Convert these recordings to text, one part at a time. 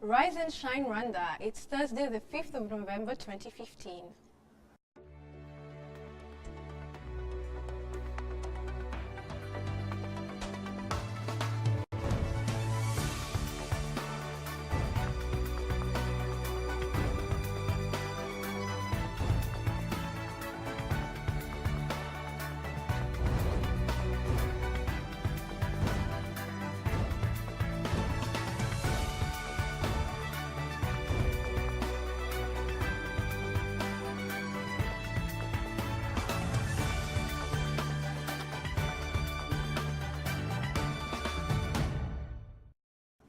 Rise and Shine Rwanda. It's Thursday, the 5th of November 2015.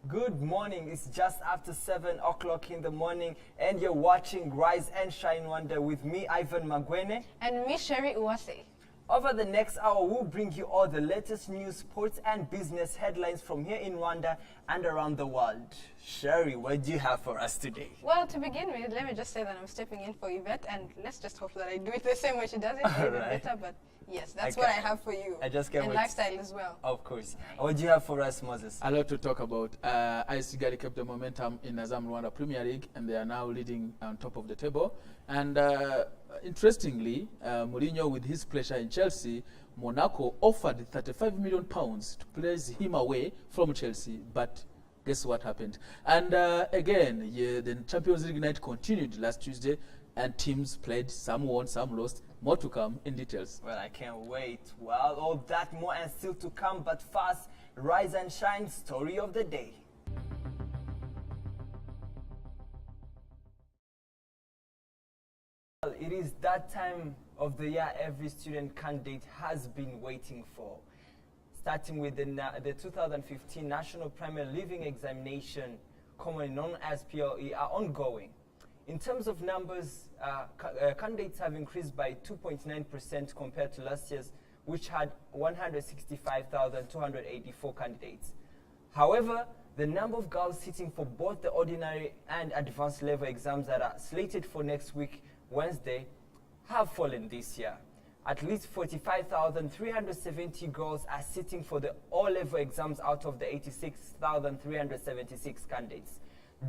Good morning. It's just after 7 o'clock in the morning, and you're watching Rise and Shine Wonder with me, Ivan Magwene. And me, Sherry Uwase. Over the next hour, we'll bring you all the latest news, sports, and business headlines from here in Rwanda and around the world. Sherry, what do you have for us today? Well, to begin with, let me just say that I'm stepping in for Yvette, and let's just hope that I do it the same way she does it, maybe better, but yes, that's what I have for you. I just can't and wait. Lifestyle as well. Of course. What do you have for us, Moses? A lot to talk about. IC Kigali kept the momentum in Azam Rwanda Premier League, and they are now leading on top of the table. And interestingly, Mourinho, with his pleasure in Chelsea, Monaco offered £35 million to place him away from Chelsea, but guess what happened? And again, the Champions League night continued last Tuesday, and teams played, some won, some lost. More to come in details. Well, I can't wait. Well, all that more and still to come, but first, Rise and Shine story of the day. Well, it is that time of the year every student candidate has been waiting for. Starting with the 2015 National Primary Living Examination, commonly known as PLE, are ongoing. In terms of numbers, candidates have increased by 2.9% compared to last year's, which had 165,284 candidates. However, the number of girls sitting for both the ordinary and advanced level exams that are slated for next week, Wednesday, have fallen this year. At least 45,370 girls are sitting for the all-level exams out of the 86,376 candidates,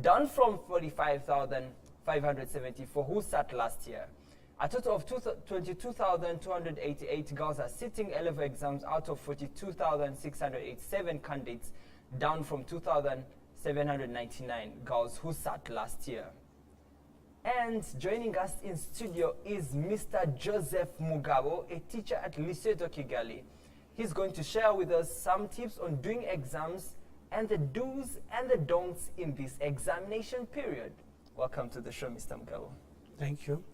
down from 45,574 who sat last year. A total of 22,288 girls are sitting A-level exams out of 42,687 candidates, down from 2,799 girls who sat last year. And joining us in studio is Mr. Joseph Mugabo, a teacher at Lycée de Kigali. He's going to share with us some tips on doing exams and the do's and the don'ts in this examination period. Welcome to the show, Mr. Mugabo. Thank you.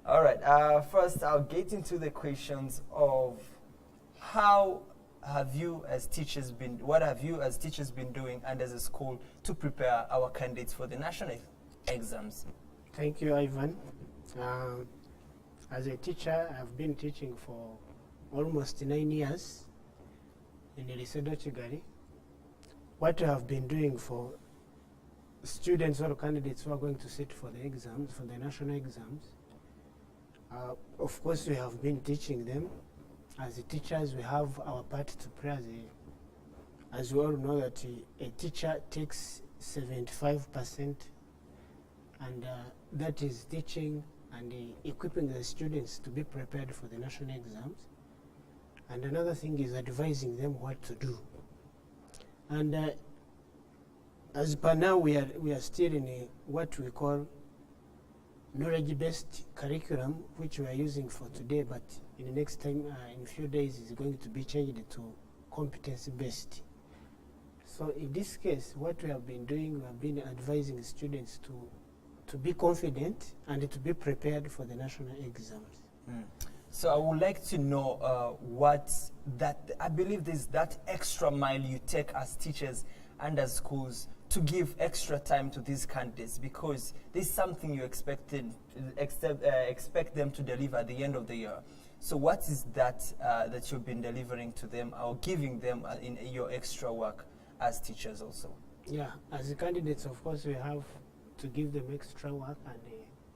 All right, first I'll get into the questions of what have you as teachers been doing and as a school to prepare our candidates for the national exams? Thank you, Ivan. As a teacher, I've been teaching for almost 9 years in the Lycée de Kigali. What I have been doing for students or candidates who are going to sit for the exams, for the national exams, of course we have been teaching them. As the teachers, we have our part to play. As we all know that a teacher takes 75%, and that is teaching and equipping the students to be prepared for the national exams. And another thing is advising them what to do. And as per now, we are still in what we call knowledge-based curriculum, which we are using for today, but in the next time, in a few days, is going to be changed to competency-based. So in this case, what we have been doing, we have been advising students to be confident and to be prepared for the national exams. So I would like to know I believe there's that extra mile you take as teachers and as schools to give extra time to these candidates, because there's something you expect them to deliver at the end of the year. So what is that that you've been delivering to them or giving them in your extra work as teachers also? Yeah, as the candidates, of course, we have to give them extra work and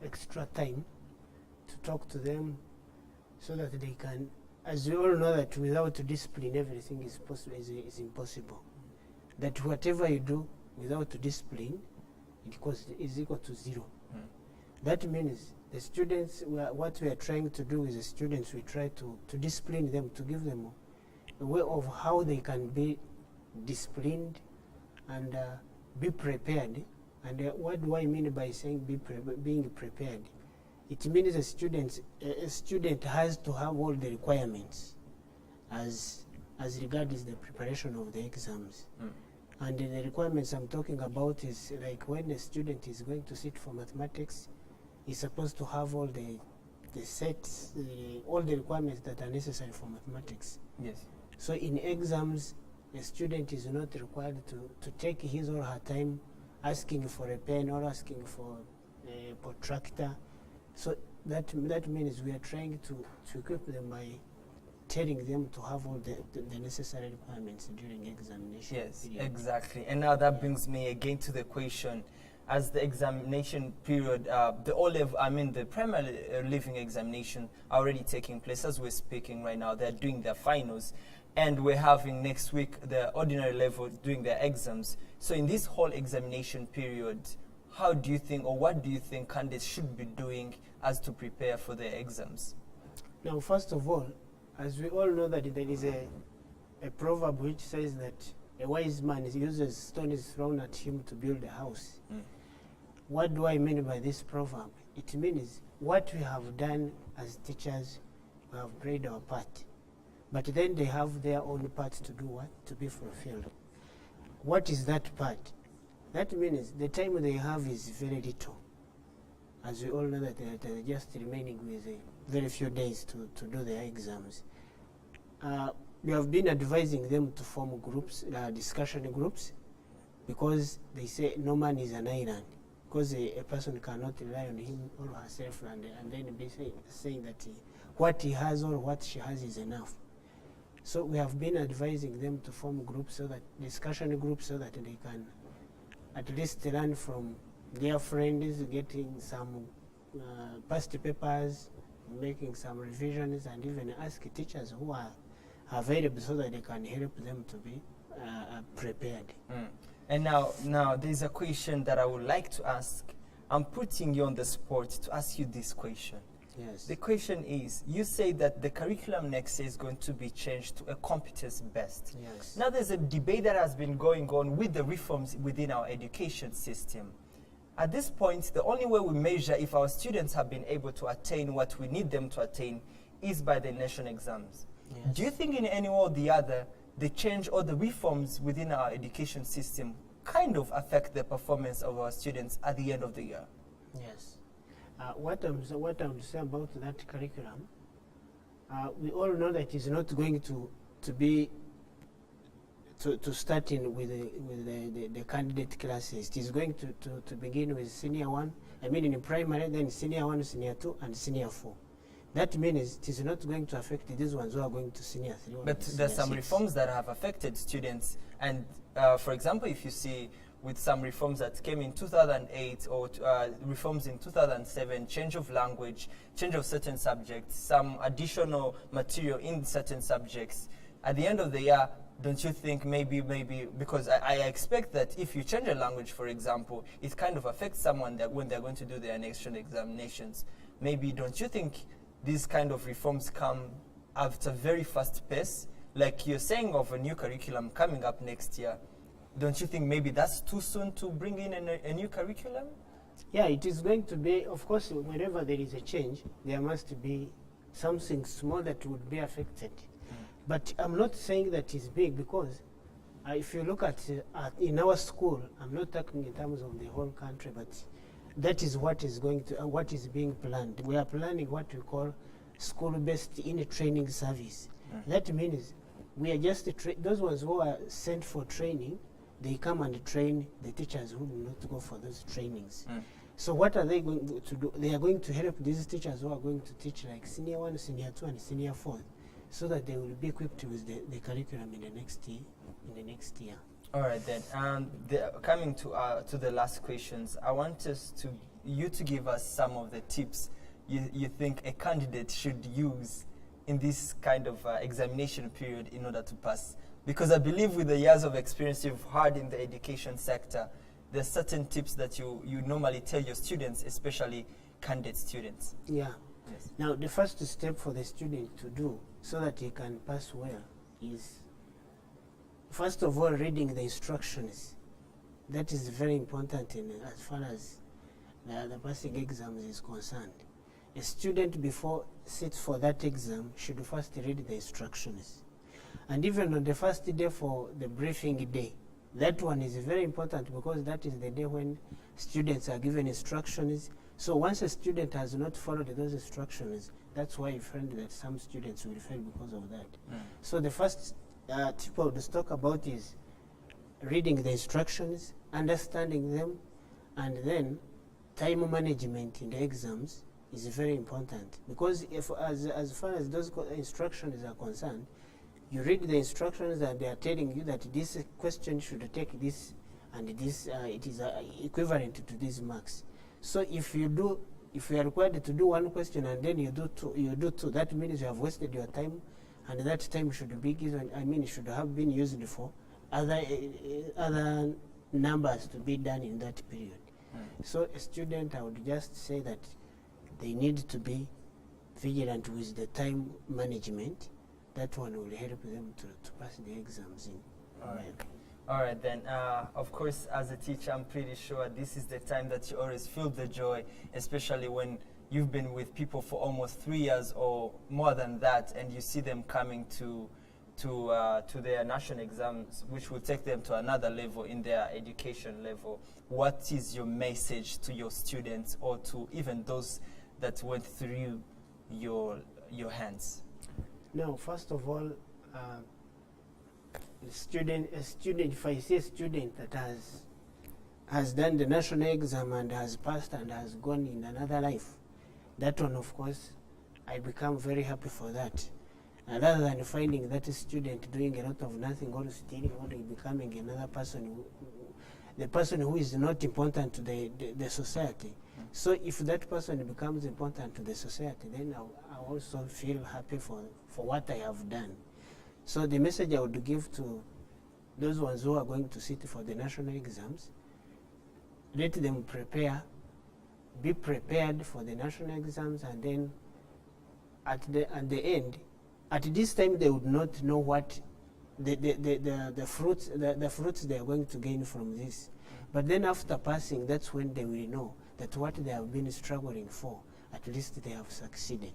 extra time to talk to them so that they can, as we all know that without discipline everything is impossible. That whatever you do without discipline is equal to 0. That means the students, what we are trying to do with the students, we try to discipline them, to give them a way of how they can be disciplined and be prepared. And what do I mean by saying being prepared? It means a student has to have all the requirements as regards the preparation of the exams. And the requirements I'm talking about is like when a student is going to sit for mathematics, he's supposed to have all the sets, all the requirements that are necessary for mathematics. Yes. So in exams, a student is not required to take his or her time asking for a pen or asking for a protractor. So that means we are trying to equip them by telling them to have all the necessary requirements during examination. Yes, period. exactly. And now that brings me again to the question, as the examination period, the primary leaving examination are already taking place as we're speaking right now. They're doing their finals, and we're having next week the ordinary level doing their exams. So in this whole examination period, how do you think, or what do you think candidates should be doing as to prepare for their exams? Now, first of all, as we all know that there is a proverb which says that a wise man uses stones thrown at him to build a house. What do I mean by this proverb? It means what we have done as teachers, we have played our part. But then they have their own part to do what? To be fulfilled. What is that part? That means the time they have is very little. As we all know that they're just remaining with very few days to do their exams. We have been advising them to form groups, discussion groups, because they say no man is an island. Because a person cannot rely on him or herself and then be saying that what he has or what she has is enough. So we have been advising them to form groups, so that discussion groups, so that they can at least learn from their friends, getting some past papers, making some revisions, and even ask teachers who are available so that they can help them to be prepared. And now there's a question that I would like to ask. I'm putting you on the spot to ask you this question. Yes. The question is, you say that the curriculum next year is going to be changed to a competence-based. Yes. Now there's a debate that has been going on with the reforms within our education system. At this point, the only way we measure if our students have been able to attain what we need them to attain is by the national exams. Yes. Do you think in any way or the other, the change or the reforms within our education system kind of affect the performance of our students at the end of the year? Yes. What I'm saying about that curriculum, we all know that it's not going to be to start in with the candidate classes. It is going to begin with senior 1, in primary, then senior 1, senior 2, and senior 4. That means it is not going to affect these ones who are going to senior 3. But there's some reforms that have affected students. And for example, if you see with some reforms that came in 2008 or reforms in 2007, change of language, change of certain subjects, some additional material in certain subjects, at the end of the year, don't you think maybe, because I expect that if you change a language, for example, it kind of affects someone that when they're going to do their national examinations. Maybe don't you think these kind of reforms come at a very fast pace? Like you're saying of a new curriculum coming up next year, don't you think maybe that's too soon to bring in a new curriculum? Yeah, it is going to be, of course, whenever there is a change, there must be something small that would be affected. But I'm not saying that it's big, because if you look at in our school, I'm not talking in terms of the whole country, but that is what is what is being planned. We are planning what we call school-based in-training service. That means we are just those ones who are sent for training. They come and train the teachers who do not go for those trainings. So what are they going to do? They are going to help these teachers who are going to teach like senior 1, senior 2, and senior 4, so that they will be equipped with the curriculum in the next year. All right then. Coming to the last questions, I want you to give us some of the tips you think a candidate should use in this kind of examination period in order to pass. Because I believe with the years of experience you've had in the education sector, there's certain tips that you normally tell your students, especially candidate students. Yeah. Yes. Now, the first step for the student to do so that he can pass well is, first of all, reading the instructions. That is very important as far as the passing exams is concerned. A student, before sits for that exam, should first read the instructions. And even on the first day for the briefing day, that one is very important because that is the day when students are given instructions. So once a student has not followed those instructions, that's why you find that some students will fail because of that. So the first tip I would talk about is reading the instructions, understanding them, and then time management in the exams is very important, because if as far as those instructions are concerned, you read the instructions and they are telling you that this question should take this and this, it is equivalent to these marks. So if you are required to do one question and then you do two, that means you have wasted your time, and that time should be given, should have been used for other numbers to be done in that period. So a student, I would just say that they need to be vigilant with the time management. That one will help them to pass the exams in. All right then. Of course, as a teacher, I'm pretty sure this is the time that you always feel the joy, especially when you've been with people for almost 3 years or more than that, and you see them coming to their national exams, which will take them to another level in their education level. What is your message to your students, or to even those that went through your hands? Now, first of all, a student, if I see a student that has done the national exam and has passed and has gone in another life, that one, of course, I become very happy for that. And rather than finding that student doing a lot of nothing or stealing or becoming another person, the person who is not important to the society. So if that person becomes important to the society, then I also feel happy for what I have done. So the message I would give to those ones who are going to sit for the national exams, let them prepare, be prepared for the national exams, and then at the end, at this time they would not know what the fruits they are going to gain from this. But then after passing, that's when they will know that what they have been struggling for, at least they have succeeded.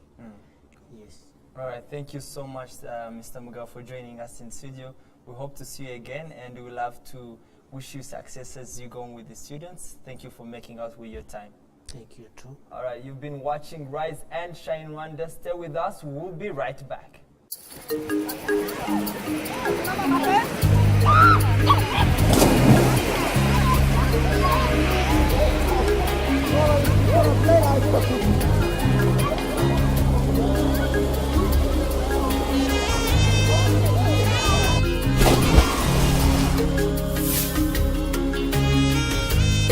Yes. All right, thank you so much, Mr. Muga, for joining us in studio. We hope to see you again, and we would love to wish you success as you go on with the students. Thank you for making out with your time. Thank you too. All right, you've been watching Rise and Shine Rwanda. Stay with us. We'll be right back.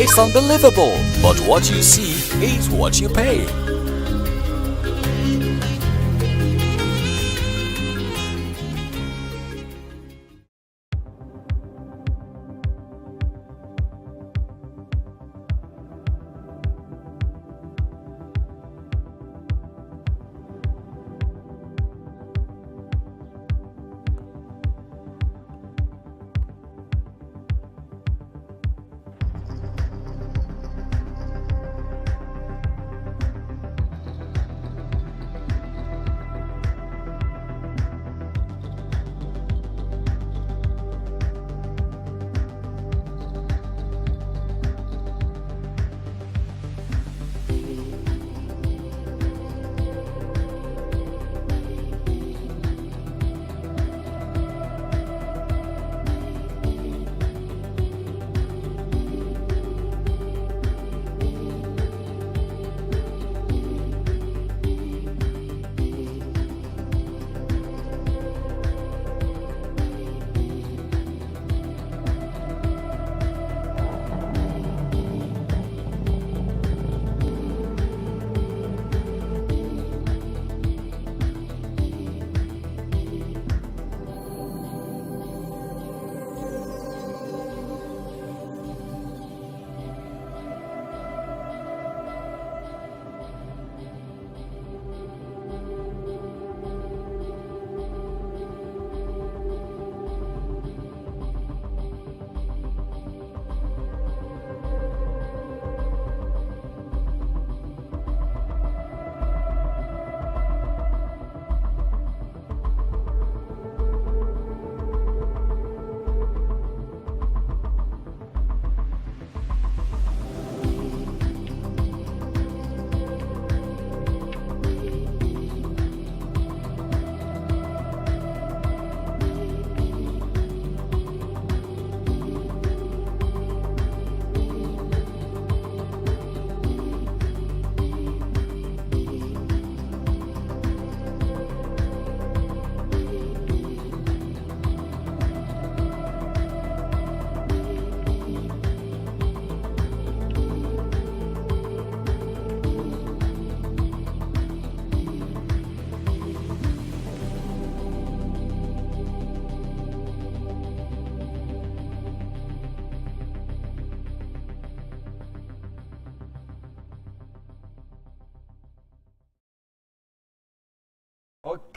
It's unbelievable, but what you see is what you pay.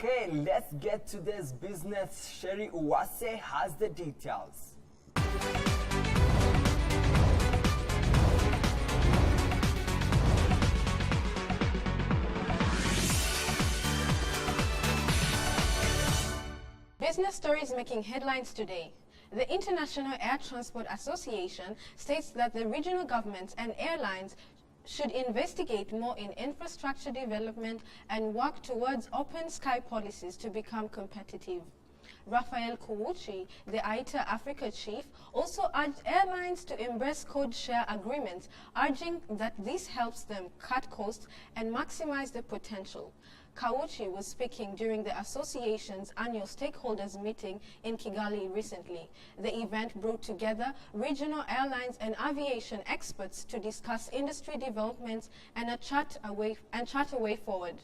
Okay, let's get to this business. Sherry Uwase has the details. Business stories making headlines today. The International Air Transport Association states that the regional governments and airlines should investigate more in infrastructure development and work towards open sky policies to become competitive. Rafael Kouchi, the ITA Africa chief, also urged airlines to embrace code share agreements, urging that this helps them cut costs and maximize their potential. Kouchi was speaking during the association's annual stakeholders meeting in Kigali recently. The event brought together regional airlines and aviation experts to discuss industry developments and chart a way forward.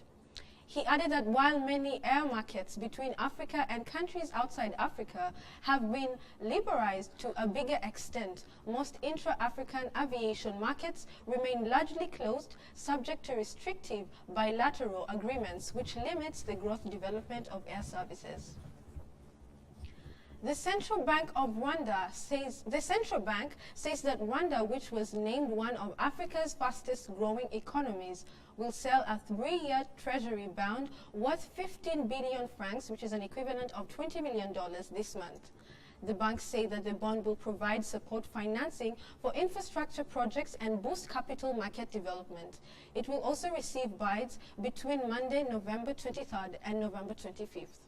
He added that while many air markets between Africa and countries outside Africa have been liberalized to a bigger extent, most intra-African aviation markets remain largely closed, subject to restrictive bilateral agreements which limits the growth development of air services. The Central Bank says that Rwanda, which was named one of Africa's fastest growing economies, will sell a 3-year treasury bond worth 15 billion francs, which is an equivalent of $20 million this month. The banks say that the bond will provide support financing for infrastructure projects and boost capital market development. It will also receive bids between Monday, November 23rd and November 25th.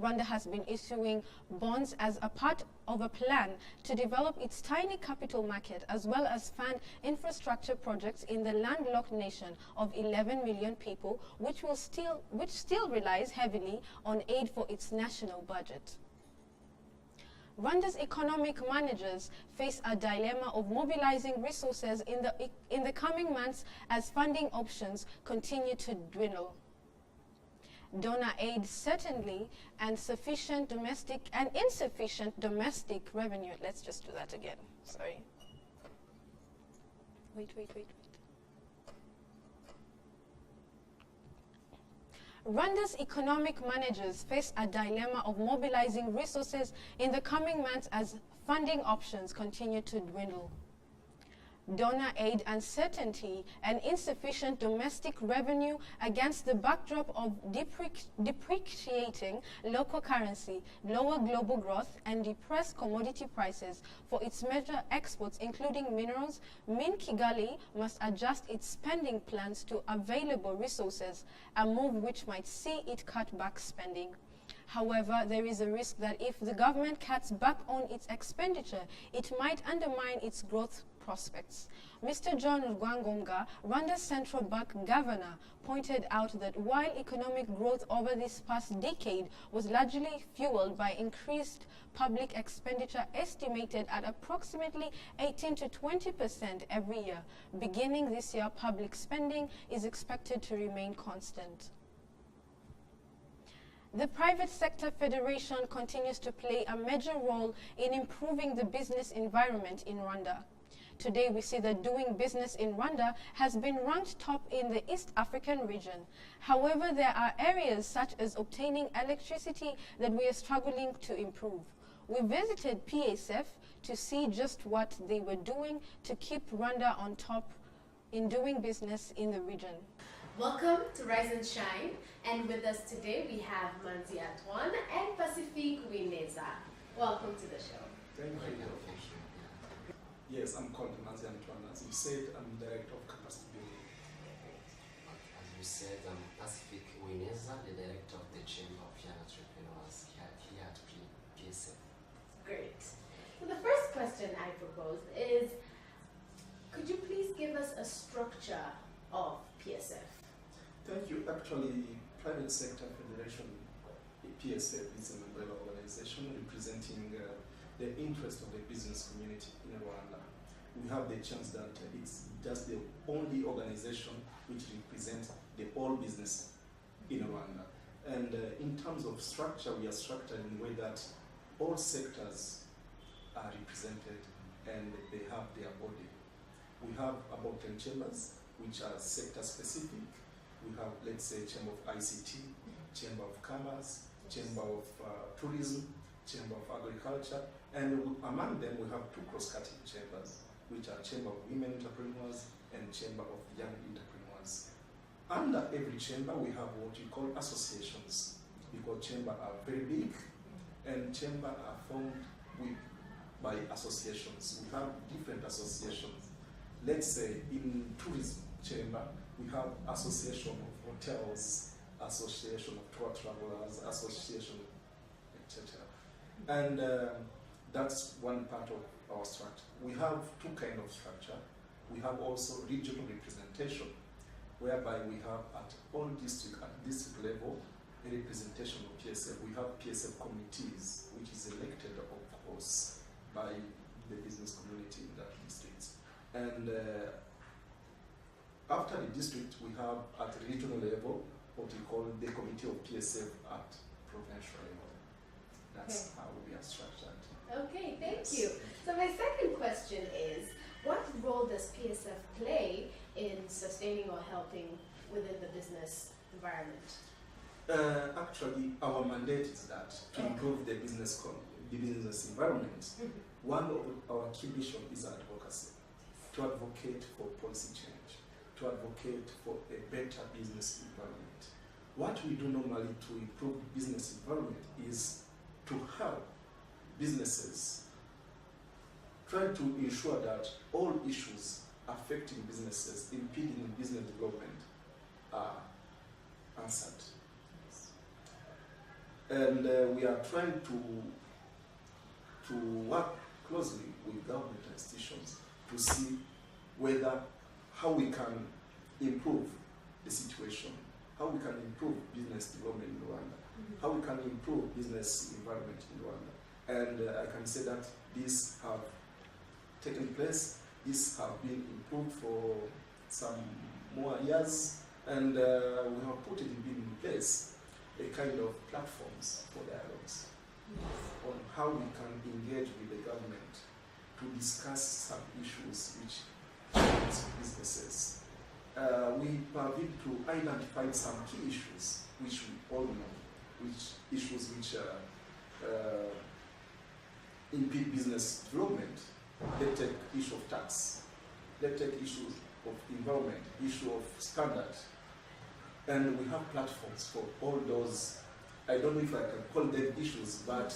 Rwanda has been issuing bonds as a part of a plan to develop its tiny capital market as well as fund infrastructure projects in the landlocked nation of 11 million people, which still relies heavily on aid for its national budget. Rwanda's economic managers face a dilemma of mobilizing resources in the coming months as funding options continue to dwindle. Donor aid certainly and insufficient domestic revenue. Let's just do that again. Sorry. Wait. Rwanda's economic managers face a dilemma of mobilizing resources in the coming months as funding options continue to dwindle. Donor aid uncertainty and insufficient domestic revenue against the backdrop of depreciating local currency, lower global growth, and depressed commodity prices for its major exports, including minerals, mean Kigali must adjust its spending plans to available resources, a move which might see it cut back spending. However, there is a risk that if the government cuts back on its expenditure, it might undermine its growth prospects. Mr. John Rwangombwa, Rwanda's central bank governor, pointed out that while economic growth over this past decade was largely fueled by increased public expenditure estimated at approximately 18 to 20% every year, beginning this year, public spending is expected to remain constant. The Private Sector Federation continues to play a major role in improving the business environment in Rwanda. Today, we see that doing business in Rwanda has been ranked top in the East African region. However, there are areas such as obtaining electricity that we are struggling to improve. We visited PSF to see just what they were doing to keep Rwanda on top in doing business in the region. Welcome to Rise and Shine, and with us today we have Manzi Antoine and Pacifique Wineza. Welcome to the show. Thank you. Yes, I'm called Manzi Antoine. As you said, I'm Director of Capacity Building. As you said, I'm Pacifique Wineza, the Director of the Chamber of Young Entrepreneurs here at PSF. Great. So the first question I proposed is, could you please give us a structure of PSF? Thank you. Actually, Private Sector Federation, PSF, is an umbrella organization representing the interest of the business community in Rwanda. We have the chance that it's just the only organization which represents the whole business in Rwanda. And in terms of structure, we are structured in a way that all sectors are represented and they have their body. We have about 10 chambers which are sector specific. We have, let's say, Chamber of ICT, Chamber of Commerce, Chamber of Tourism, Chamber of Agriculture, and among them we have two cross-cutting chambers, which are Chamber of Women Entrepreneurs and Chamber of Young Entrepreneurs. Under every chamber we have what we call associations, because chambers are very big and chambers are formed by associations. We have different associations. Let's say in tourism chamber, we have association of hotels, association of tour travelers, association, etc. And that's one part of our structure. We have two kinds of structure. We have also regional representation, whereby we have at district level, a representation of PSF. We have PSF committees, which is elected, of course, by the business community in that district. And after the district, we have at regional level what we call the committee of PSF at provincial level. That's how we are structured. Okay, thank you. So my second question is, what role does PSF play in sustaining or helping within the business environment? Actually, our mandate is that to improve the business environment. One of our key mission is advocacy, to advocate for policy change, to advocate for a better business environment. What we do normally to improve business environment is to help businesses try to ensure that all issues affecting businesses, impeding business development, are answered. And we are trying to work closely with government institutions to see how we can improve the situation, how we can improve business development in Rwanda, how we can improve business environment in Rwanda. And I can say that these have taken place, these have been improved for some more years, and we have put in place a kind of platforms for dialogues on how we can engage with the government to discuss some issues which affect businesses. We have been to identify some key issues which we all know, issues which impede business development. Let's take issue of tax, let's take issues of environment, issue of standard. And we have platforms for all those. I don't know if I can call them issues, but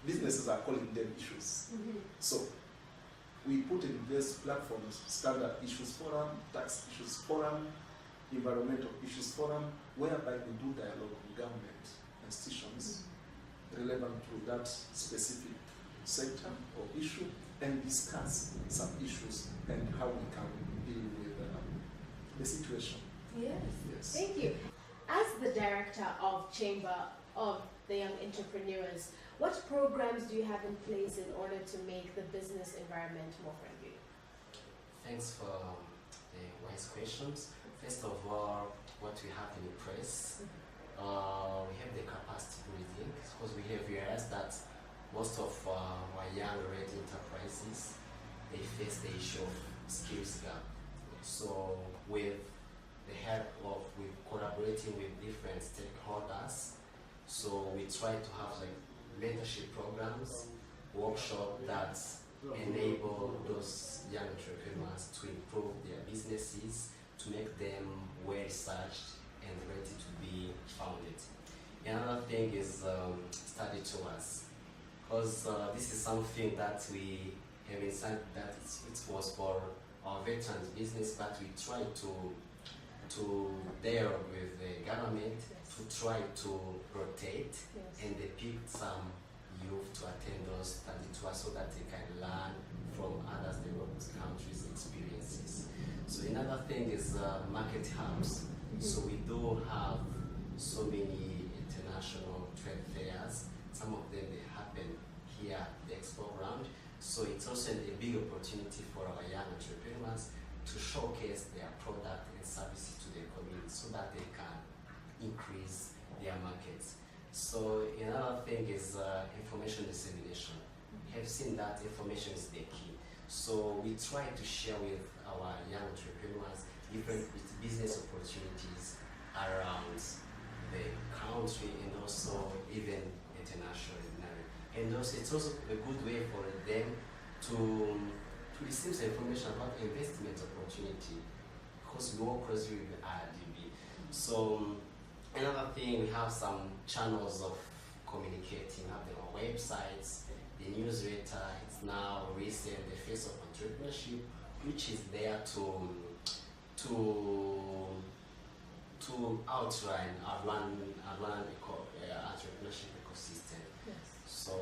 businesses are calling them issues. So we put in place platforms, standard issues forum, tax issues forum, environmental issues forum, whereby we do dialogue with government institutions relevant to that specific sector or issue and discuss some issues and how we can deal with the situation. Yes. Yes. Thank you. As the director of Chamber of the Young Entrepreneurs, what programs do you have in place in order to make the business environment more friendly? Thanks for the wise questions. First of all, what we have in the press, we have the capacity building, because we have realized that most of our young ready enterprises, they face the issue of skills gap. So with the help of collaborating with different stakeholders, so we try to have like mentorship programs, workshops that enable those young entrepreneurs to improve their businesses, to make them well researched and ready to be founded. Another thing is study tours, because this is something that we have inside that it was for our veterans business, but we try to dialogue with the government to try to rotate and depict some youth to attend those study tours so that they can learn from others developed countries' experiences. So another thing is market hubs. So we do have so many international trade fairs. Some of them they happen here at the Expo Ground. So it's also a big opportunity for our young entrepreneurs to showcase their product and services to their community so that they can increase their markets. So another thing is information dissemination. We have seen that information is the key. So we try to share with our young entrepreneurs different business opportunities around the country and also even internationally. And also it's also a good way for them to receive some information about investment opportunity because we work closely with IRDB. So another thing, we have some channels of communicating, have their own websites, the newsletter, it's now recent, the Face of Entrepreneurship, which is there to outline our entrepreneurship ecosystem. Yes. So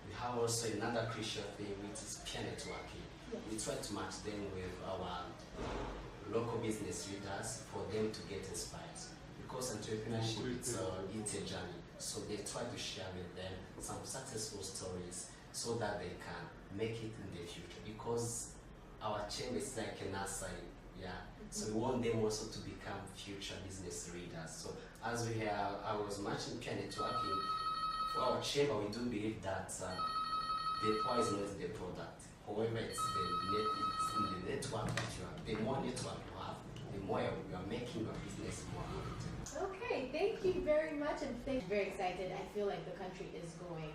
we have also another crucial thing, which is peer networking. Yes. We try to match them with our local business leaders for them to get inspired. Because entrepreneurship, it's a journey. So they try to share with them some successful stories so that they can make it in the future. Because our chamber is like a nursery, yeah. So we want them also to become future business leaders. So as we have, I was mentioning peer networking, for our chamber, we do believe that the power is not the product. However, it's in the network that you have. The more network you have, the more you are making your business more profitable. Okay, thank you very much, and very excited. I feel like the country is going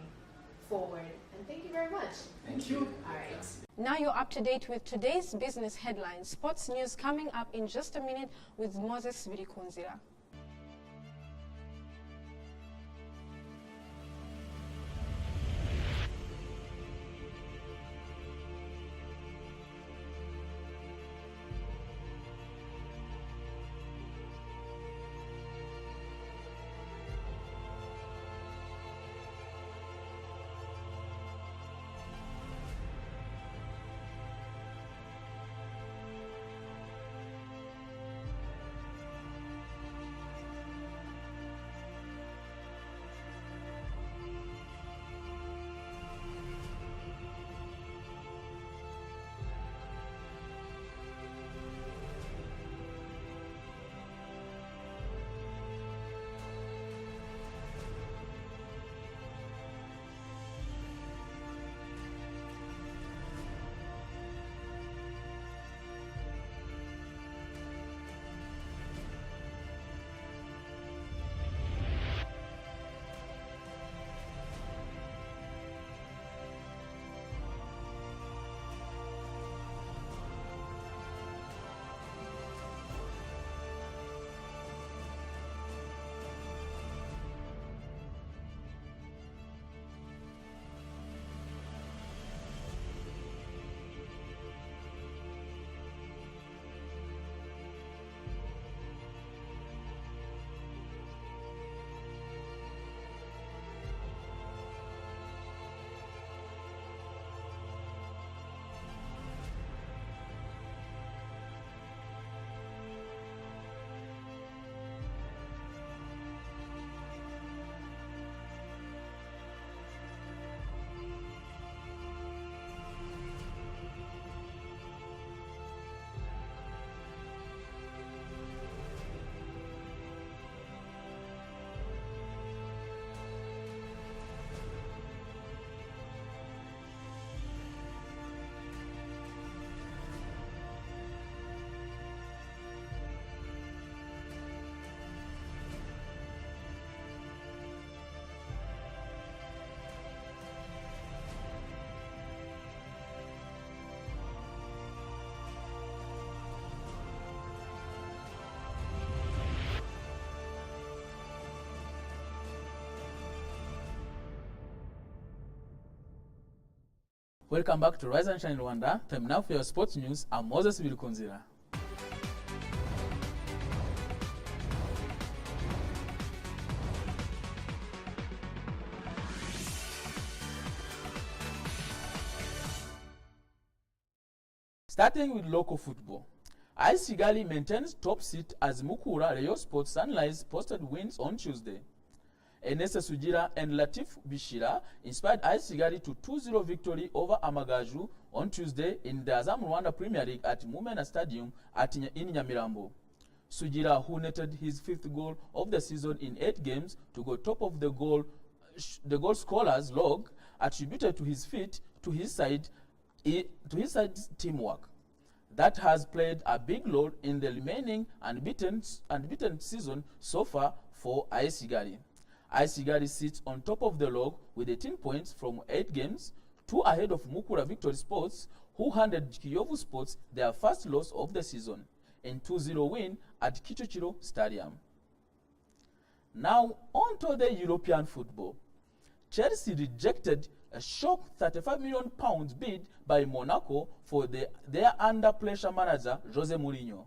forward, and thank you very much. Thank you. All right. Now you're up to date with today's business headlines. Sports news coming up in just a minute with Moses Virikunzira. Welcome back to Rise and Shine Rwanda. Time now for your sports news. I'm Moses Virikunzira. Starting with local football. AS Kigali maintains top seat as Mukura Rayon Sports Sunrise posted wins on Tuesday. Enese Sugira and Latif Bishira inspired AS Kigali to 2-0 victory over Amagaju on Tuesday in the Azam Rwanda Premier League at Mumena Stadium in Nyamirambo. Sugira, who netted his 5th goal of the season in 8 games to go top of the goal scorers log, attributed to his feat to his side's teamwork. That has played a big role in the remaining unbeaten season so far for AS Kigali. AS Kigali sits on top of the log with 18 points from 8 games, 2 ahead of Mukura Victory Sports, who handed Kiyovu Sports their first loss of the season in 2-0 win at Kichochiro Stadium. Now on to the European football. Chelsea rejected a shock £35 million bid by Monaco for their under-pressure manager Jose Mourinho.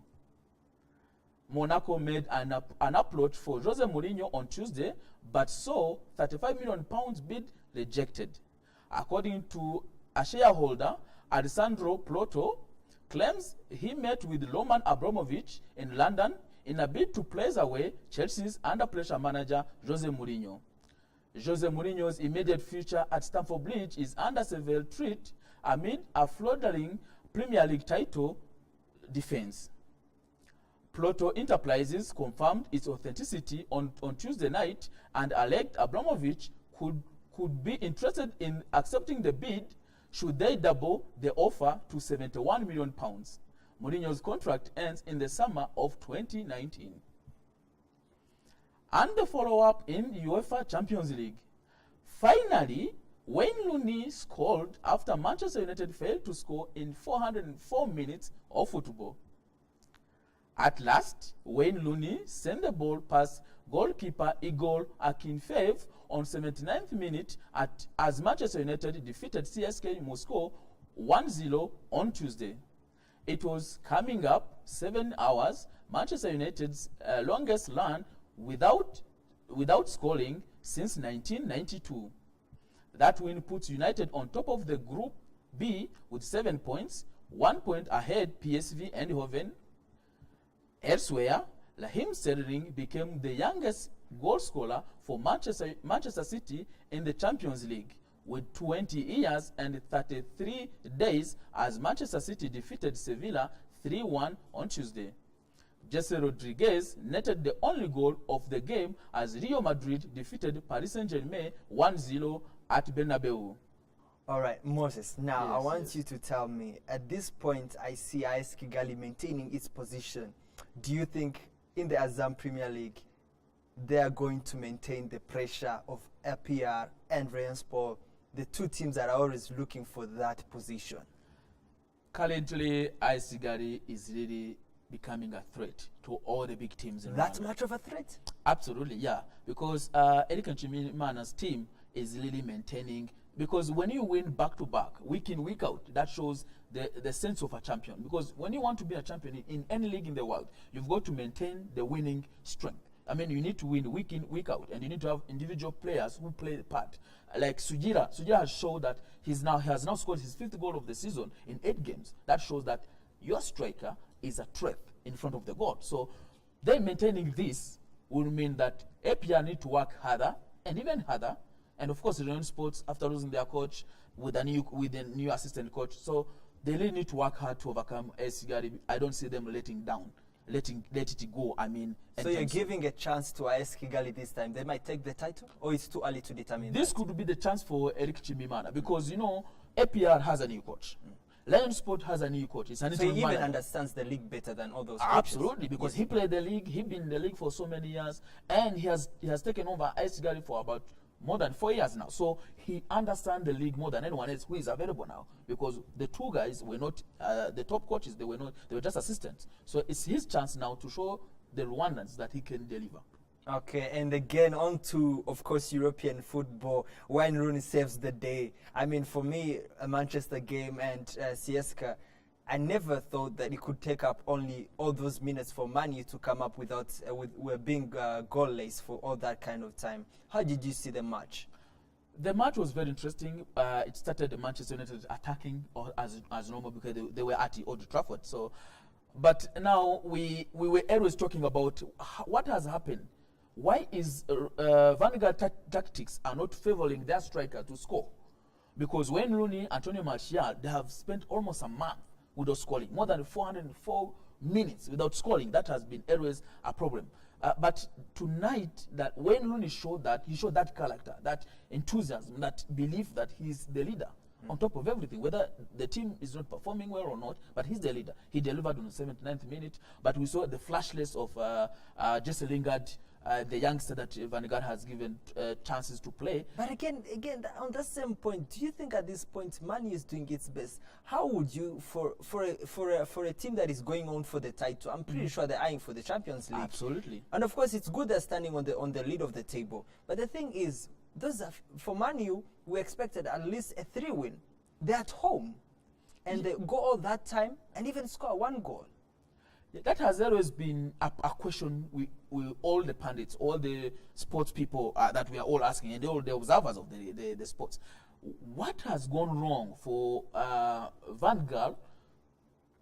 Monaco made an approach for Jose Mourinho on Tuesday, but saw £35 million bid rejected. According to a shareholder, Alessandro Plotto claims he met with Roman Abramovich in London in a bid to place away Chelsea's under-pressure manager Jose Mourinho. Jose Mourinho's immediate future at Stamford Bridge is under severe threat amid a floundering Premier League title defense. Plotto Enterprises confirmed its authenticity on Tuesday night and alleged Abramovich could be interested in accepting the bid should they double the offer to £71 million. Mourinho's contract ends in the summer of 2019. And the follow-up in UEFA Champions League. Finally, Wayne Rooney scored after Manchester United failed to score in 404 minutes of football. At last, Wayne Rooney sent the ball past goalkeeper Igor Akinfeev on 79th minute as Manchester United defeated CSKA Moscow 1-0 on Tuesday. It was coming up 7 hours, Manchester United's longest run without scoring since 1992. That win puts United on top of the Group B with 7 points, 1 point ahead PSV Eindhoven. Elsewhere, Raheem Sterling became the youngest goal scorer for Manchester City in the Champions League with 20 years and 33 days as Manchester City defeated Sevilla 3-1 on Tuesday. Jesse Rodriguez netted the only goal of the game as Real Madrid defeated Paris Saint-Germain 1-0 at Bernabeu. All right, Moses, now Yes, I want yes. you to tell me, at this point I see AS Kigali maintaining its position. Do you think in the Azam Premier League they are going to maintain the pressure of APR and Rayon-Sport, the two teams that are always looking for that position? Currently, AS Kigali is really becoming a threat to all the big teams in That Rwanda. much of a threat? Absolutely, yeah. Because Eric Nshimimana's team is really maintaining. Because when you win back-to-back, week in, week out, that shows the sense of a champion. Because when you want to be a champion in any league in the world, you've got to maintain the winning strength. I mean, you need to win week in, week out, and you need to have individual players who play the part. Like Sujira has shown that he has now scored his 5th goal of the season in 8 games. That shows that your striker is a threat in front of the goal. So they maintaining this will mean that APR need to work harder and even harder. And of course, Rayon Sports, after losing their coach with a new assistant coach, so they really need to work hard to overcome AS Kigali. I don't see them letting down, let it go. I mean, So you're giving a chance to AS Kigali this time. They might take the title, or it's too early to determine this that? could be the chance for Eric Chimimana because APR has a new coach. Lion Sport has a new coach. It's an So he interim even manager. understands the league better than all those coaches. Absolutely, because he played the league, he's been in the league for so many years, and he has taken over AS Kigali for about more than 4 years now. So he understands the league more than anyone else who is available now, because the two guys were not the top coaches. They were just assistants. So it's his chance now to show the Rwandans that he can deliver. Okay, and again, on to, of course, European football, when Rooney saves the day. I mean, for me, a Manchester game and CSKA, I never thought that it could take up only all those minutes for Man U to come up with being goalless for all that kind of time. How did you see the match? The match was very interesting. It started Manchester United attacking as normal because they were at the Old Trafford. So, but now we were always talking about what has happened. Why is Vanguard tactics are not favoring their striker to score? Because when Rooney, Antonio Martial, they have spent almost a month without scoring, more than 404 minutes without scoring. That has been always a problem. But tonight, that when Rooney showed that, he showed that character, that enthusiasm, that belief that he's the leader on top of everything, whether the team is not performing well or not, but he's the leader. He delivered on the 79th minute, but we saw the flashless of Jesse Lingard the youngster that Van Gaal has given chances to play. But again, on that same point, do you think at this point Man U is doing its best? How would you, for a team that is going on for the title, I'm pretty sure they're eyeing for the Champions League. Absolutely. And of course, it's good they're standing on the lead of the table. But the thing is, for Man U, we expected at least a 3-win. They're at home, and they go all that time and even score 1 goal. That has always been a question we all the pundits, all the sports people that we are all asking, and all the observers of the sports. What has gone wrong for Van Gaal,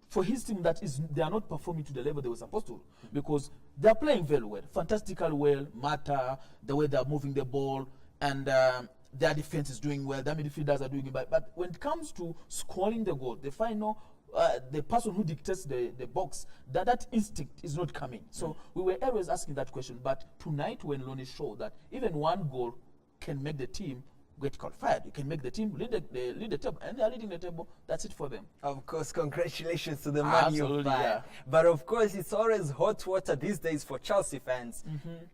for his team they are not performing to the level they were supposed to? Because they are playing very well, fantastically well, Mata, the way they are moving the ball, and their defense is doing well, their midfielders are doing it. But when it comes to scoring the goal, the final, the person who dictates the box, that instinct is not coming. So we were always asking that question. But tonight, when Lonnie showed that even 1 goal can make the team get qualified, you can make the team lead the table, and they are leading the table. That's it for them. Of course, congratulations to the Man U Absolutely, fan. yeah. But of course, it's always hot water these days for Chelsea fans.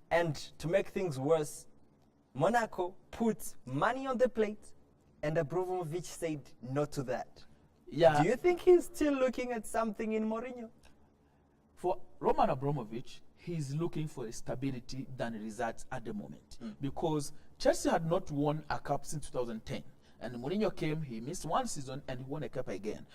And to make things worse, Monaco put money on the plate, and Abramovich said no to that. Yeah. Do you think he's still looking at something in Mourinho? For Roman Abramovich, he's looking for stability than results at the moment. Because Chelsea had not won a cup since 2010. And Mourinho came, he missed 1 season, and he won a cup again.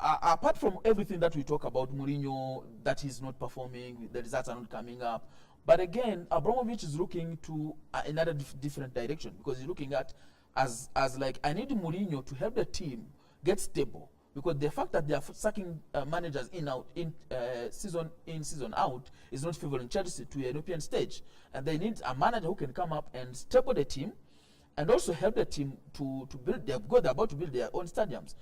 Apart from everything that we talk about Mourinho, that he's not performing, the results are not coming up. But again, Abramovich is looking to another different direction, because he's looking at as like, I need Mourinho to help the team get stable, because the fact that they are sucking managers season in, season out is not favoring Chelsea to a European stage, and they need a manager who can come up and stable the team, and also help the team to build. They're about to build their own stadiums,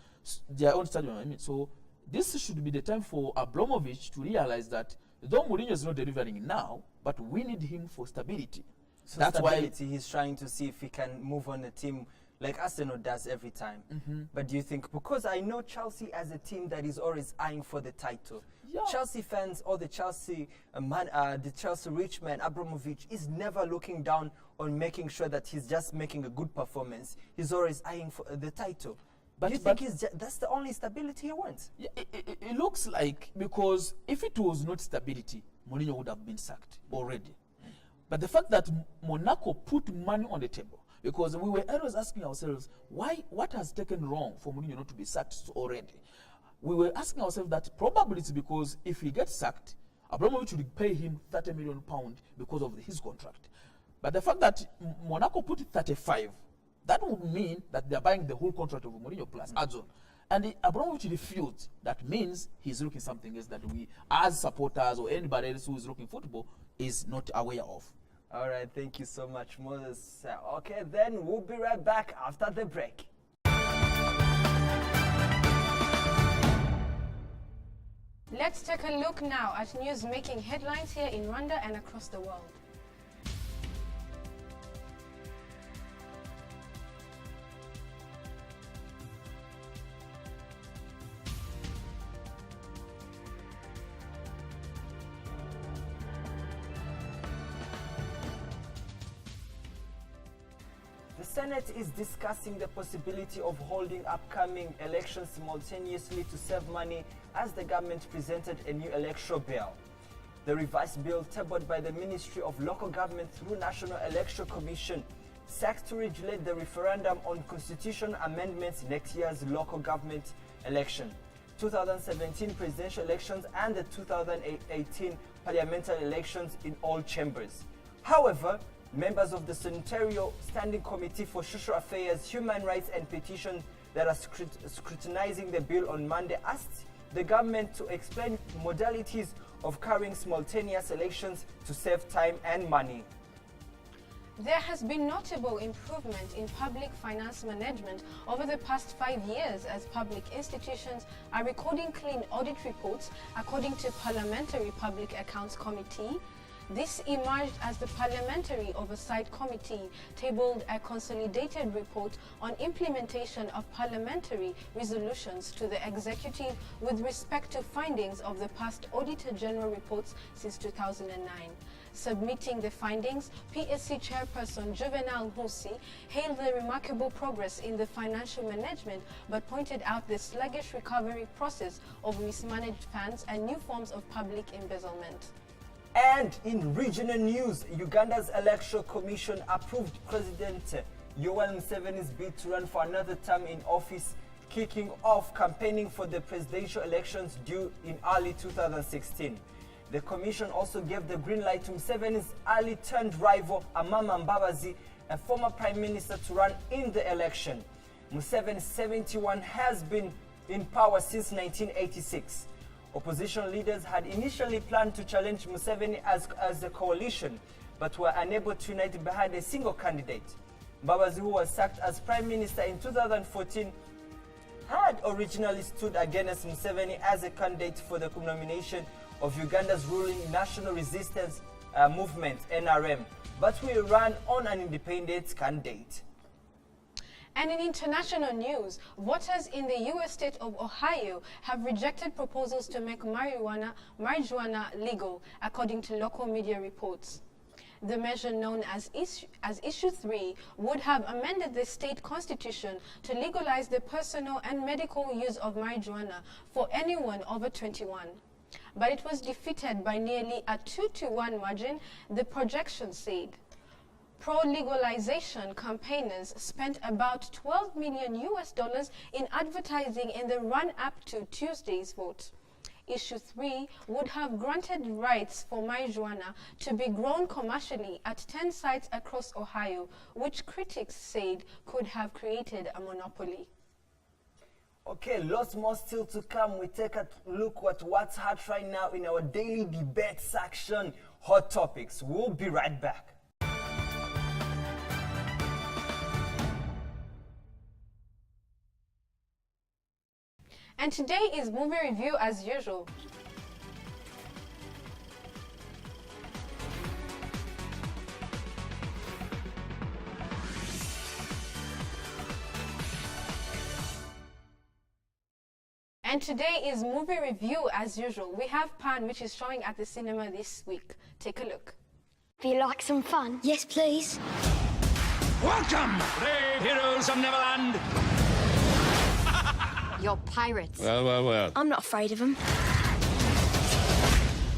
I mean, so this should be the time for Abramovich to realize that though Mourinho is not delivering now, but we need him for stability. So That's stability, he's trying to see if he can move on a team like Arsenal does every time. But do you think, because I know Chelsea as a team that is always eyeing for the title, Chelsea fans or the Chelsea rich man, Abramovich, is never looking down on making sure that he's just making a good performance. He's always eyeing for the title. But do you think that's the only stability he wants? Yeah, it looks like, because if it was not stability, Mourinho would have been sacked already. But the fact that Monaco put money on the table, because we were always asking ourselves, what has taken wrong for Mourinho not to be sacked already? We were asking ourselves that probably it's because if he gets sacked, Abramovich would pay him £30 million because of his contract. But the fact that Monaco put 35, that would mean that they're buying the whole contract of Mourinho plus adds on. And Abramovich refused. That means he's looking something else that we, as supporters or anybody else who is looking football, is not aware of. All right, thank you so much, Moses. Okay, then we'll be right back after the break. Let's take a look now at news making headlines here in Rwanda and across the world. The Senate is discussing the possibility of holding upcoming elections simultaneously to save money as the government presented a new electoral bill. The revised bill, tabled by the Ministry of Local Government through National Electoral Commission, seeks to regulate the referendum on constitutional amendments next year's local government election, 2017 presidential elections and the 2018 parliamentary elections in all chambers. However, members of the Senatorial Standing Committee for Social Affairs, Human Rights and Petitions that are scrutinizing the bill on Monday asked the government to explain modalities of carrying simultaneous elections to save time and money. There has been notable improvement in public finance management over the past 5 years as public institutions are recording clean audit reports, according to Parliamentary Public Accounts Committee. This emerged as the Parliamentary Oversight Committee tabled a consolidated report on implementation of parliamentary resolutions to the executive with respect to findings of the past Auditor General reports since 2009. Submitting the findings, PSC Chairperson Juvenal Husi hailed the remarkable progress in the financial management but pointed out the sluggish recovery process of mismanaged funds and new forms of public embezzlement. And in regional news, Uganda's Electoral Commission approved President Yoweri Museveni's bid to run for another term in office, kicking off campaigning for the presidential elections due in early 2016. The commission also gave the green light to Museveni's early-turned rival, Amama Mbabazi, a former prime minister, to run in the election. Museveni, 71, has been in power since 1986. Opposition leaders had initially planned to challenge Museveni as a coalition, but were unable to unite behind a single candidate. Mbabazi, who was sacked as prime minister in 2014, had originally stood against Museveni as a candidate for the nomination of Uganda's ruling National Resistance Movement, NRM, but will run on an independent candidate. And in international news, voters in the U.S. state of Ohio have rejected proposals to make marijuana legal, according to local media reports. The measure, known as Issue 3, would have amended the state constitution to legalize the personal and medical use of marijuana for anyone over 21. But it was defeated by nearly a 2-to-1 margin, the projection said. Pro-legalization campaigners spent about $12 million in advertising in the run-up to Tuesday's vote. Issue 3 would have granted rights for marijuana to be grown commercially at 10 sites across Ohio, which critics said could have created a monopoly. Okay, lots more still to come. We take a look at what's hot right now in our daily debate section, Hot Topics. We'll be right back. And today is movie review as usual. And today is movie review as usual. We have Pan, which is showing at the cinema this week. Take a look. Do you like some fun? Yes, please. Welcome, brave heroes of Neverland. You're pirates. Well. I'm not afraid of them.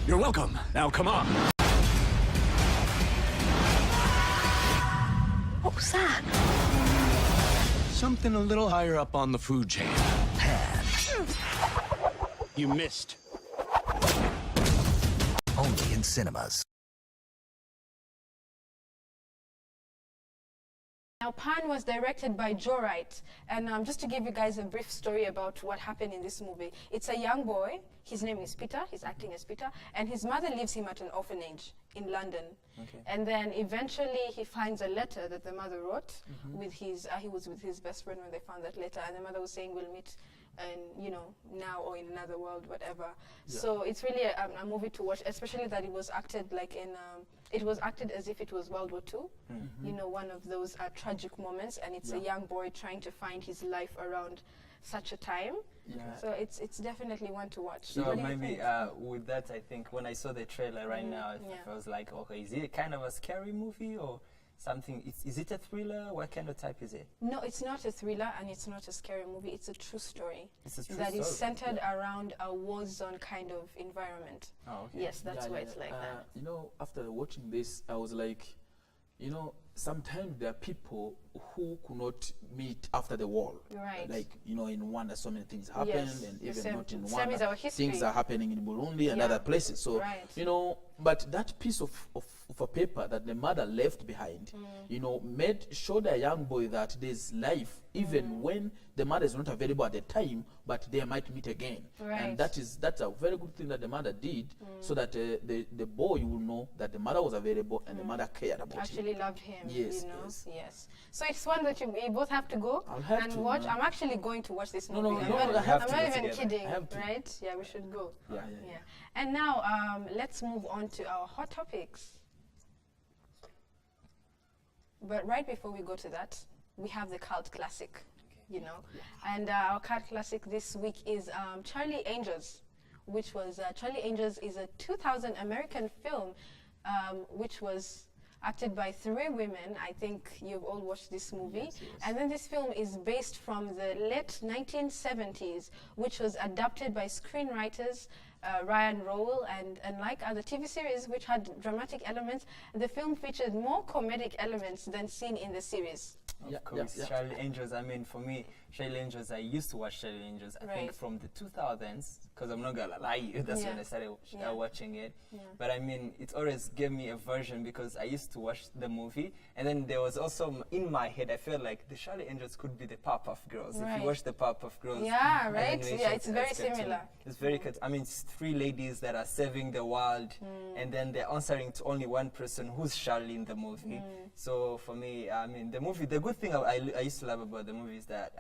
You're welcome. Now, come on. What was that? Something a little higher up on the food chain. Pan. You missed. Only in cinemas. Now, Pan was directed by Joe Wright, and just to give you guys a brief story about what happened in this movie. It's a young boy, his name is Peter, he's acting as Peter, and his mother leaves him at an orphanage in London. Okay. And then eventually he finds a letter that the mother wrote with his, he was with his best friend when they found that letter, and the mother was saying, we'll meet and now or in another world, whatever. Yeah. So it's really a movie to watch, especially that it was acted like in it was acted as if it was World War II, one of those tragic moments, and it's a young boy trying to find his life around such a time. So it's definitely one to watch. So maybe with that, I think when I saw the trailer right now, I was like, okay, is it kind of a scary movie or something? Is it a thriller? What kind of type is it? No, it's not a thriller and it's not a scary movie. It's a true story. It's a true that story. is centered around a war zone kind of environment. Oh, okay. Yes, that's why it's like that. After watching this, I was like, sometimes there are people who could not meet after the war. Right. Like, in Rwanda, so many things happened, and even not in same is our Rwanda, history. things are happening in Burundi and other places. So, but that piece of a paper that the mother left behind, showed a young boy that there's life even when the mother is not available at the time, but they might meet again. Right. And that's a very good thing that the mother did, so that the boy will know that the mother was available and the mother cared about him. Actually loved him. Yes, yes. So it's one that you both have to go and watch. I'm actually going to watch this movie. No, I'm not even kidding, right? Yeah, we should go. Yeah. And now let's move on to our hot topics. But right before we go to that, we have the cult classic, you know. And our cult classic this week is Charlie Angels, which was Charlie Angels is a 2000 American film, which was acted by 3 women. I think you've all watched this movie. Yes, yes. And then this film is based from the late 1970s, which was adapted by screenwriters Ryan Rowell, and unlike other TV series which had dramatic elements, the film featured more comedic elements than seen in the series. Of course, Charlie Angels. I mean, for me, Charlie Angels, I used to watch Charlie Angels, I think from the 2000s, because I'm not gonna lie you, that's when I started watching it. But I mean, it always gave me a version because I used to watch the movie, and then there was also, in my head, I felt like the Charlie Angels could be the Powerpuff Girls. If you watch the Powerpuff Girls. Yeah, right? Yeah, it's very similar. It's very good. I mean, it's 3 ladies that are saving the world, and then they're answering to only one person who's Charlie in the movie. So for me, I mean, the movie, the good thing I used to love about the movie is that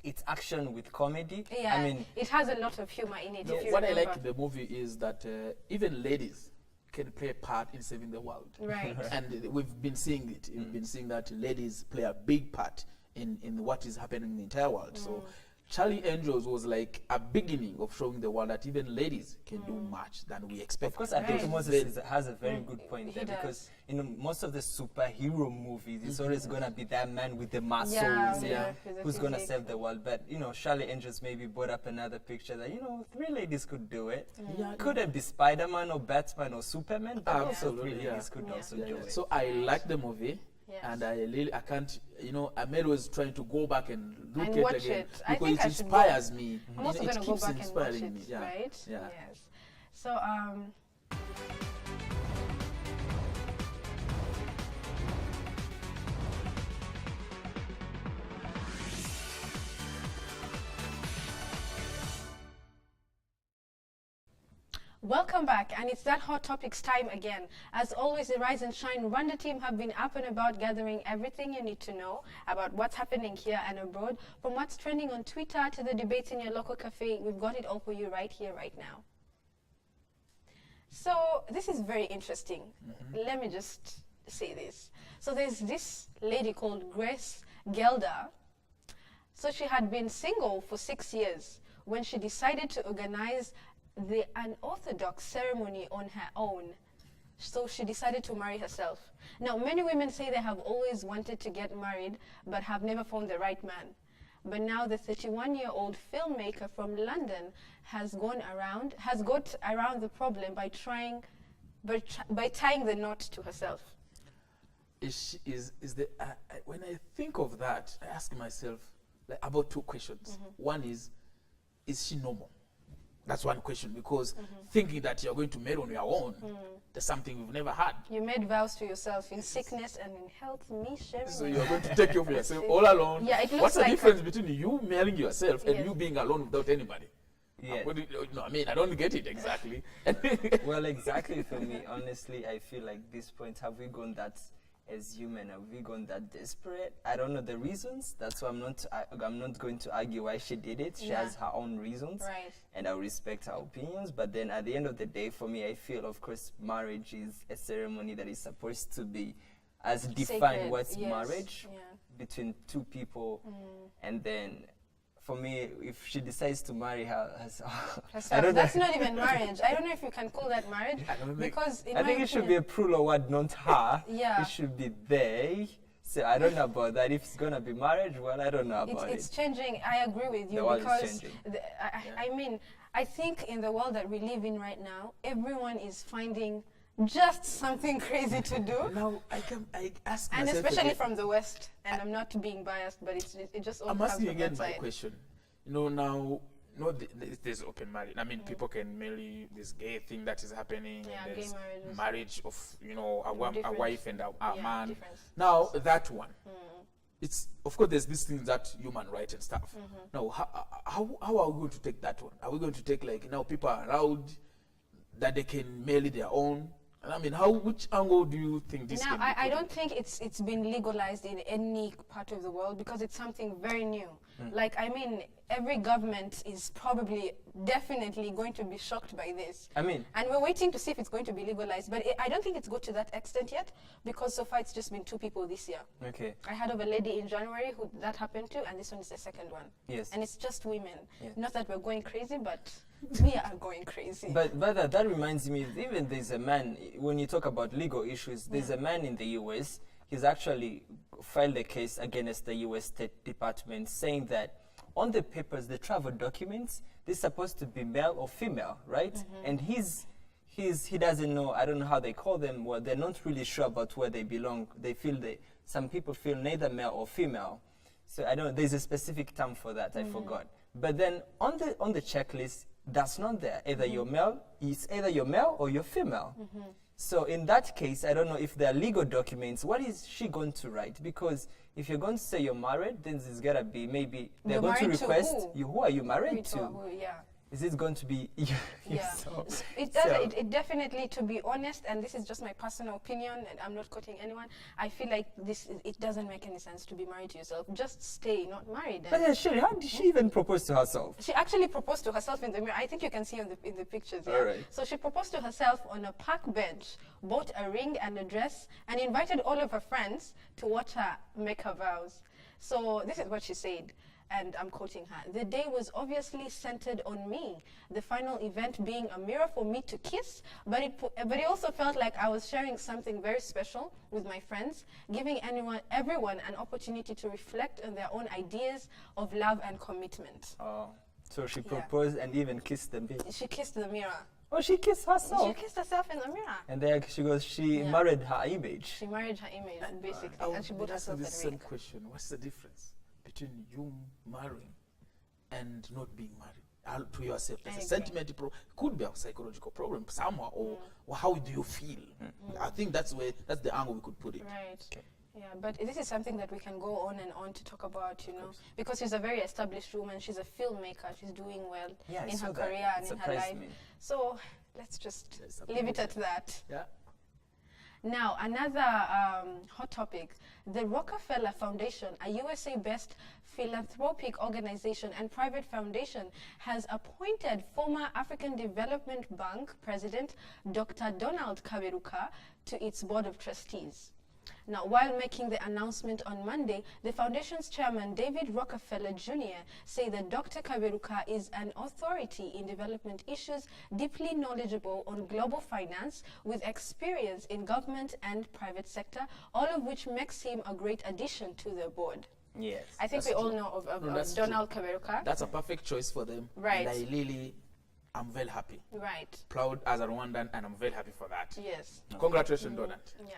it's action with comedy. Yeah, I mean, it has a lot of humor in it. What I like in the movie is that even ladies can play a part in saving the world. Right. And we've been seeing it. We've been seeing that ladies play a big part in what is happening in the entire world. So Charlie Angels was like a beginning of showing the world that even ladies can do much than we expect. Of course, I think Moses has a very good point there, because in most of the superhero movies, it's always going to be that man with the muscles who's going to save the world. But, you know, Charlie Angels maybe brought up another picture that, you know, 3 ladies could do it. Could it be Spider-Man or Batman or Superman? But also 3 ladies could also do it. So I like the movie. And I can't, you know, I'm always trying to go back and look at it again because it inspires me. I'm also going to go back and watch it, right? Yeah. Yes. So, welcome back, and it's that hot topics time again. As always, the Rise and Shine Rwanda team have been up and about gathering everything you need to know about what's happening here and abroad. From what's trending on Twitter to the debates in your local cafe, we've got it all for you right here, right now. So this is very interesting. Let me just say this. So there's this lady called Grace Gelder. So she had been single for 6 years when she decided to organize the unorthodox ceremony on her own. So she decided to marry herself. Now, many women say they have always wanted to get married but have never found the right man. But now the 31-year-old filmmaker from London has got around the problem by tying the knot to herself. When I think of that, I ask myself about 2 questions. One is she normal? That's one question, because thinking that you're going to marry on your own, that's something we've never had. You made vows to yourself in sickness and in health, me sharing. So you're going to take care of yourself all alone. Yeah, it looks What's the like difference between you marrying yourself and you being alone without anybody? Yeah. No, I mean, I don't get it exactly. Well, exactly for me, honestly, I feel like this point, have we gone that as human, have we gone that desperate? I don't know the reasons. That's why I'm not going to argue why she did it. She has her own reasons, and I respect her opinions. But then at the end of the day, for me, I feel, of course, marriage is a ceremony that is supposed to be as defined what's marriage between 2 people, and then for me, if she decides to marry herself, that's not even marriage. I don't know if you can call that marriage, because I think it should be a plural word, not her. It should be they. So I don't know about that. If it's gonna be marriage, well, I don't know about it. It's changing. I agree with you, because I mean, I think in the world that we live in right now, everyone is finding just something crazy to do. Now I ask myself, and especially from the West. And I'm not being biased, but it just all I'm comes asking from again that my side. question. You know, now, there's open marriage. I mean, people can marry this gay thing that is happening. Yeah, and there's gay marriages. marriage of, you know, a wife and a man. Difference. Now that one, it's, of course, there's these things that human rights and stuff. Now, how are we going to take that one? Are we going to take, like, now people are allowed that they can marry their own? And I mean, which angle do you think this Now, can be I put don't think it's been legalized in any part of the world because it's something very new. Like, I mean, every government is probably definitely going to be shocked by this. I mean, And we're waiting to see if it's going to be legalized. But I don't think it's got to that extent yet because so far it's just been 2 people this year. okay. I heard of a lady in January who that happened to, and this one is the second one. Yes. And it's just women. Yeah. Not that we're going crazy, but we are going crazy. But that reminds me, even there's a man, when you talk about legal issues, there's a man in the US, he's actually filed a case against the US State Department saying that on the papers, the travel documents, they're supposed to be male or female, right? And he doesn't know, I don't know how they call them, well, they're not really sure about where they belong. They feel some people feel neither male or female. So I don't know, there's a specific term for that, I forgot. But then on the checklist, that's not there. Either you're male, it's either you're male or you're female. So in that case, I don't know if there are legal documents. What is she going to write? Because if you're going to say you're married, then there's gotta be maybe they're You're going to married to request who? you. Who are you married Which to? one? Yeah. Is it going to be you? Yeah, So- it does. so- It definitely, to be honest, and this is just my personal opinion, and I'm not quoting anyone. I feel like it doesn't make any sense to be married to yourself. Just stay, not married. But then, Sherry, how did she even propose to herself? She actually proposed to herself in the mirror. I think you can see in the pictures. Yeah? All right. So she proposed to herself on a park bench, bought a ring and a dress, and invited all of her friends to watch her make her vows. So this is what she said. And I'm quoting her. The day was obviously centered on me, the final event being a mirror for me to kiss, but it also felt like I was sharing something very special with my friends, giving everyone an opportunity to reflect on their own ideas of love and commitment. Oh, so she proposed and even kissed the baby. She kissed the mirror. Oh, she kissed herself. She kissed herself in the mirror. And then she Yeah. married her image. She married her image, basically, I and she would bought be asking herself the a same ring. question. What's the difference between you marrying and not being married to yourself? There's a sentimental problem. Could be a psychological problem somewhere, or how do you feel? I think that's the angle we could put it. Right. Okay. Yeah, but this is something that we can go on and on to talk about, you know, because she's a very established woman. She's a filmmaker. She's doing well in her career and in her life. So let's just leave it at that. Yeah. Now, another hot topic, the Rockefeller Foundation, a USA-based philanthropic organization and private foundation, has appointed former African Development Bank President Dr. Donald Kaberuka to its board of trustees. Now, while making the announcement on Monday, the foundation's chairman, David Rockefeller Jr., said that Dr. Kaberuka is an authority in development issues, deeply knowledgeable on global finance, with experience in government and private sector, all of which makes him a great addition to the board. Yes. I think we all know of Donald Kaberuka. That's a perfect choice for them. Right. And I'm very happy. Right. Proud as a Rwandan, and I'm very happy for that. Yes. Congratulations, Donald. Yeah.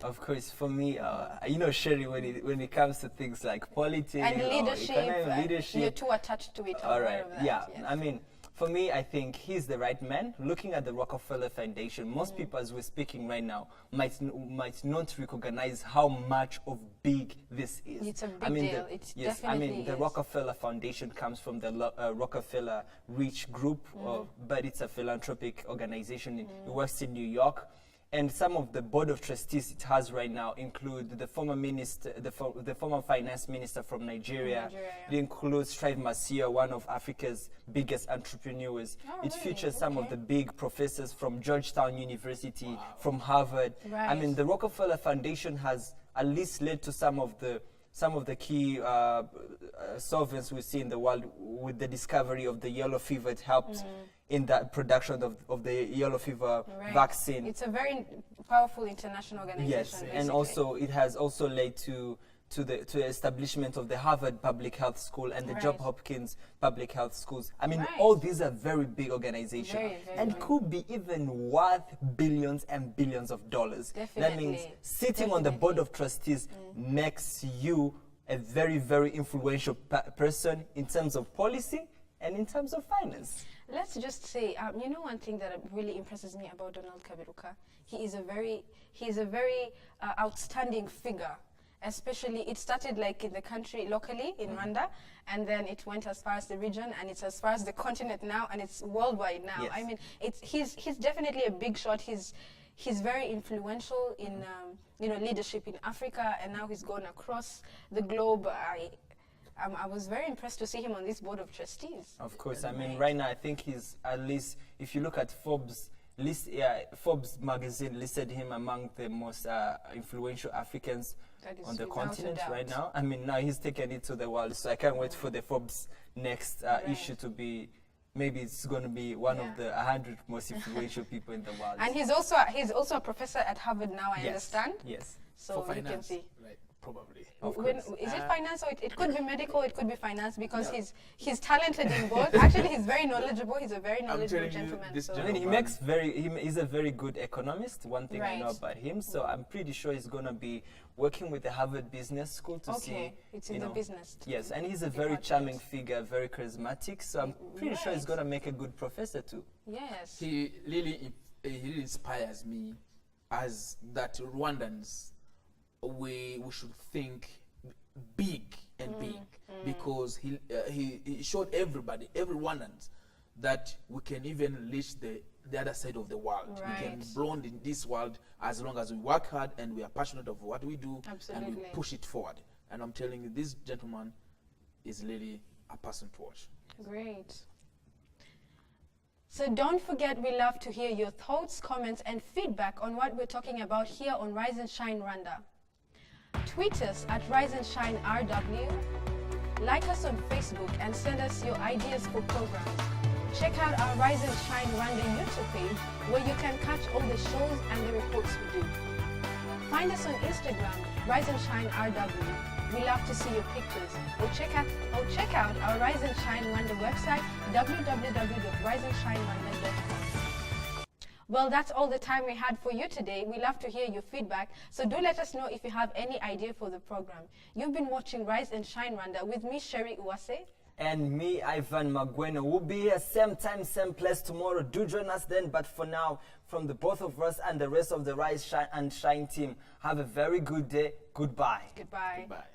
Of course, for me, you know, Sherry, when it comes to things like politics and or leadership, you're too attached to it. All right, yeah. Yes. I mean, for me, I think he's the right man. Looking at the Rockefeller Foundation, most people, as we're speaking right now, might not recognize how much of big this is. It's a big deal. The Rockefeller Foundation comes from the Rockefeller Rich Group, but it's a philanthropic organization. It works in New York. And some of the board of trustees it has right now include the former minister, the former finance minister from Nigeria. It includes Strive Masia, one of Africa's biggest entrepreneurs. It features some of the big professors from Georgetown University, from Harvard. Right. I mean, the Rockefeller Foundation has at least led to some of the key solvents we see in the world. With the discovery of the yellow fever, it helped in that production of the yellow fever vaccine. It's a very powerful international organization. Yes, basically. and also it has also led to the establishment of the Harvard Public Health School and the Johns Hopkins Public Health Schools. I mean, all these are very big organizations and could be even worth billions and billions of dollars. Definitely. That means sitting on the board of trustees makes you a very, very influential person in terms of policy and in terms of finance. Let's just say, you know, one thing that really impresses me about Donald Kaberuka, he is a very outstanding figure. Especially, it started like in the country locally in Rwanda, and then it went as far as the region, and it's as far as the continent now, and it's worldwide now. Yes. I mean, he's definitely a big shot. he's very influential in leadership in Africa, and now he's gone across the globe. I was very impressed to see him on this board of trustees. Of course, I mean, right now I think he's, at least if you look at Forbes list, Forbes magazine listed him among the most influential Africans on the continent right now. I mean, now he's taken it to the world, so I can't wait for the Forbes next issue to be. Maybe it's going to be one of the 100 most influential people in the world. And he's also a professor at Harvard now, I understand. Yes. So For you finance, can see. right? Probably. Is it finance, or it could be medical, it could be finance, because he's talented in both. Actually, he's very knowledgeable. He's a very knowledgeable gentleman. I mean, he's a very good economist. One thing I know about him, so I'm pretty sure he's going to be working with the Harvard Business School to see. It's in the business. Yes, and he's a very charming figure, very charismatic. So I'm pretty sure he's going to make a good professor too. Yes. He really inspires me, as that Rwandans, we should think big and big, because he showed everybody, every Rwandans, that we can even reach the other side of the world. Right. We can blend in this world as long as we work hard and we are passionate of what we do. Absolutely. And we push it forward. And I'm telling you, this gentleman is really a person to watch. Great. So don't forget, we love to hear your thoughts, comments, and feedback on what we're talking about here on Rise and Shine Rwanda. Tweet us at Rise and Shine RW, like us on Facebook, and send us your ideas for programs. Check out our Rise and Shine Rwanda YouTube page, where you can catch all the shows and the reports we do. Find us on Instagram, Rise and Shine RW. We love to see your pictures. Or check out our Rise and Shine Rwanda website, www.riseandshinerwanda.com. Well, that's all the time we had for you today. We love to hear your feedback, so do let us know if you have any idea for the program. You've been watching Rise and Shine Rwanda with me, Sherry Uwase. And me, Ivan Magweno. We'll be here same time, same place tomorrow. Do join us then. But for now, from the both of us and the rest of the Rise and Shine team, have a very good day. Goodbye. Goodbye. Goodbye.